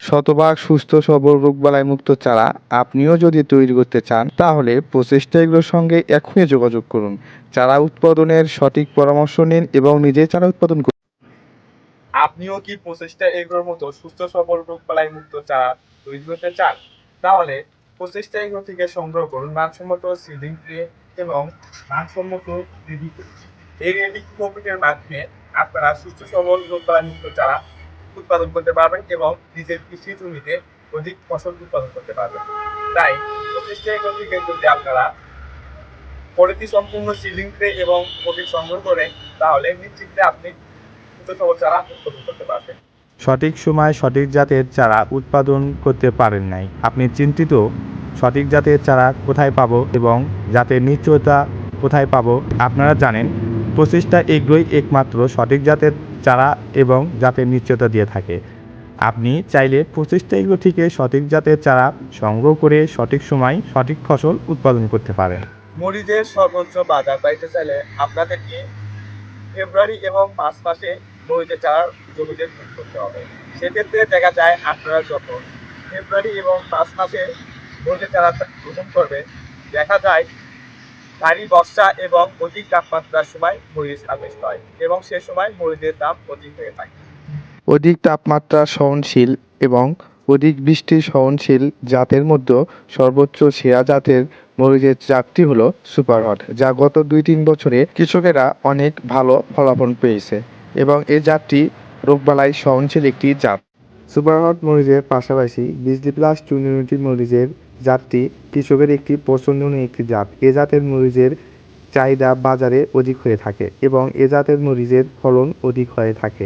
শতভাগ সুস্থ সবল রোগবালাই মুক্ত চারা আপনিও যদি তৈরি করতে চান তাহলে প্রচেষ্টা এগুলোর সঙ্গে এখনই যোগাযোগ করুন। চারা উৎপাদনের সঠিক পরামর্শ নিন এবং নিজে চারা উৎপাদন করুন। আপনিও কি প্রচেষ্টা এগুলোর মতো সুস্থ সবল রোগবালাই মুক্ত চারা তৈরি করতে চান? তাহলে প্রচেষ্টা এগুলো থেকে সংগ্রহ করুন মানসম্মত সিডিং ট্রে এবং মানসম্মত রেডি কোকপিট। এই রেডি কোকপিটের মাধ্যমে আপনারা সুস্থ সবল রোগবালাই মুক্ত চারা উৎপাদন করতে পারবেন এবং নিজের কৃষি জমিতে অধিক ফসল উৎপাদন করতে পারবেন। তাই প্রচেষ্টা এগুলো থেকে যদি আপনারা পরিধি সম্পূর্ণ সিডিং ট্রে এবং কোকপিট সংগ্রহ করেন তাহলে নিশ্চিন্তে আপনি সুস্থ সবল চারা উৎপাদন করতে পারবেন। সঠিক সময় সঠিক জাতের চারা উৎপাদন করতে পারেন নাই, আপনি চিন্তিত সঠিক জাতের চারা কোথায় পাবো এবং জাতের নিশ্চয়তা কোথায় পাবো? আপনারা জানেন প্রচেষ্টা এগ্রোই একমাত্র সঠিক জাতের চারা এবং জাতের নিশ্চয়তা দিয়ে থাকে। আপনি চাইলে প্রচেষ্টা এগ্রো থেকে সঠিক জাতের চারা সংগ্রহ করে সঠিক সময় সঠিক ফসল উৎপাদন করতে পারেন। মরিচের সর্বোচ্চ বাজার পাইতে চাইলে আপনাদেরকে ফেব্রুয়ারি এবং মার্চ মাসে মরিচের চারা জমিতে বীজ করতে হবে। সেক্ষেত্রে দেখা যায় আপনারা যখন ফেব্রুয়ারি এবং মার্চ মাসে মরিচের চারা রোপণ করবে দেখা যায় ভারী বর্ষা এবং অধিক তাপমাত্রার সময় মরিচ হারভেস্ট হয় এবং সে সময় মরিচের দাম অধিক হয়ে থাকে। অধিক তাপমাত্রা সহনশীল এবং অধিক বৃষ্টি সহনশীল জাতের মধ্যে সর্বোচ্চ সেরা জাতের মরিচের জাতটি হলো সুপারহট, যা গত 2-3 বছরে কৃষকেরা অনেক ভালো ফলাফল পেয়েছে এবং এই জাতটি রোগবালাই সহনশীল একটি জাত। সুপারহট মরিচের পাশাপাশি বিজলি প্লাস 290 মরিচের জাতটি কৃষকের একটি পছন্দনীয় একটি জাত। এ জাতের মরিচের চাহিদা বাজারে অধিক হয়ে থাকে এবং এ জাতের মরিচের ফলন অধিক হয়ে থাকে,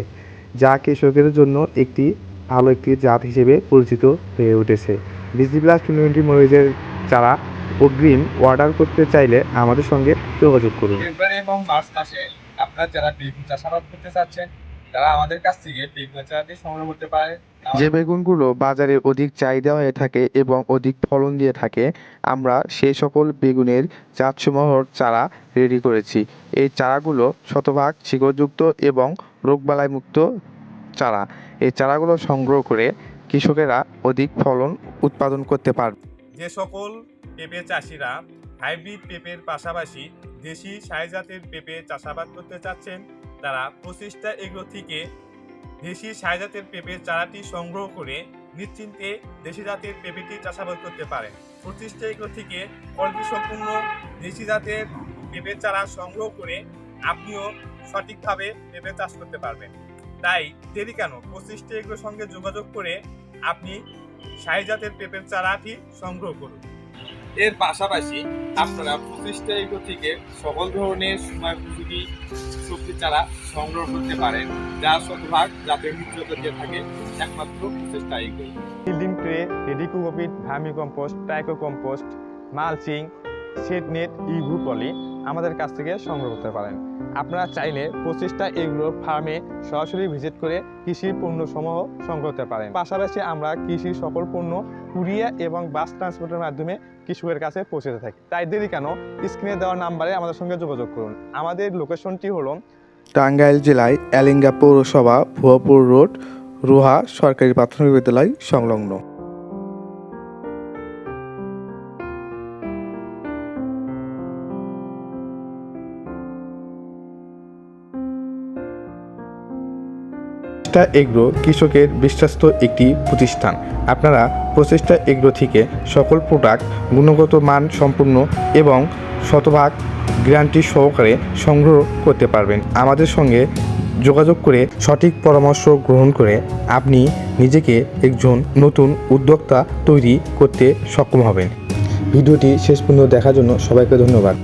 যা কৃষকের জন্য একটি ভালো একটি জাত হিসেবে পরিচিত হয়ে উঠেছে। বিজলি প্লাস 290 মরিচের চারা অগ্রিম অর্ডার করতে চাইলে আমাদের সঙ্গে যোগাযোগ করুন। ফেব্রুয়ারি এবং মার্চ মাসে আপনারা যারা বেগুন চাষাবাদ করতে চাচ্ছেন তারা আমাদের কাছ থেকে বেগুন চারাটি সংগ্রহ করতে পারে। যে বেগুনগুলো বাজারে অধিক চাহিদা হয়ে থাকে এবং অধিক ফলন দিয়ে থাকে, আমরা সেই সকল বেগুনের জাতসমূহর চারা রেডি করেছি। এই চারাগুলো শতভাগ শিকড়যুক্ত এবং রোগবালাই মুক্ত চারা। এই চারাগুলো সংগ্রহ করে কৃষকেরা অধিক ফলন উৎপাদন করতে পারবে। যে সকল পেঁপে চাষিরা হাইব্রিড পেঁপের পাশাপাশি দেশি সাই জাতের পেঁপে চাষাবাদ করতে চাচ্ছেন তারা প্রচেষ্টা এগ্রো থেকে দেশি সাই জাতের পেঁপের চারাটি সংগ্রহ করে নিশ্চিন্তে দেশি জাতের পেঁপেটি চাষাবাদ করতে পারেন। প্রচেষ্টা এগ্রো থেকে কোয়ালিটি সম্পূর্ণ দেশি জাতের পেঁপের চারা সংগ্রহ করে আপনিও সঠিকভাবে পেঁপে চাষ করতে পারবেন। তাই দেরি কেন, প্রচেষ্টা এগ্রোর সঙ্গে যোগাযোগ করে আপনি সাই জাতের পেঁপের চারাটি সংগ্রহ করুন। এর পাশাপাশি আপনারা প্রচেষ্টা এগ্রো থেকে সকল ধরনের সময় উপযোগী সবজি চারা সংগ্রহ করতে পারেন, যা শতভাগ জাতের নিশ্চয়তা দিয়ে থাকে একমাত্র প্রচেষ্টা agro. Building tray, ready cocopeat, vermi compost, tricho compost, mulching, shed net, UV poly আমাদের কাছ থেকে সংগ্রহ করতে পারেন। আপনারা চাইলে প্রচেষ্টা এগ্রো ফার্মে সরাসরি ভিজিট করে কৃষির পণ্যসমূহ সংগ্রহ করতে পারেন। পাশাপাশি আমরা কৃষির সকল পণ্য কুরিয়ার এবং বাস ট্রান্সপোর্টের মাধ্যমে কৃষকের কাছে পৌঁছে থাকি। তাই দেরি কেন, স্ক্রিনে দেওয়া নাম্বারে আমাদের সঙ্গে যোগাযোগ করুন। আমাদের লোকেশনটি হলো টাঙ্গাইল জেলায় এলিঙ্গা পৌরসভা, ভুয়াপুর রোড, রোহা সরকারি প্রাথমিক বিদ্যালয় সংলগ্ন। প্রচেষ্টা এগ্রো কৃষকের বিশ্বস্ত একটি প্রতিষ্ঠান। আপনারা প্রচেষ্টা এগ্রো থেকে সকল প্রোডাক্ট গুণগত মান সম্পূর্ণ এবং শতভাগ গ্যারান্টি সহকারে সংগ্রহ করতে পারবেন। আমাদের সঙ্গে যোগাযোগ করে সঠিক পরামর্শ গ্রহণ করে আপনি নিজেকে একজন নতুন উদ্যোক্তা তৈরি করতে সক্ষম হবেন। ভিডিওটি শেষ পর্যন্ত দেখার জন্য সবাইকে ধন্যবাদ।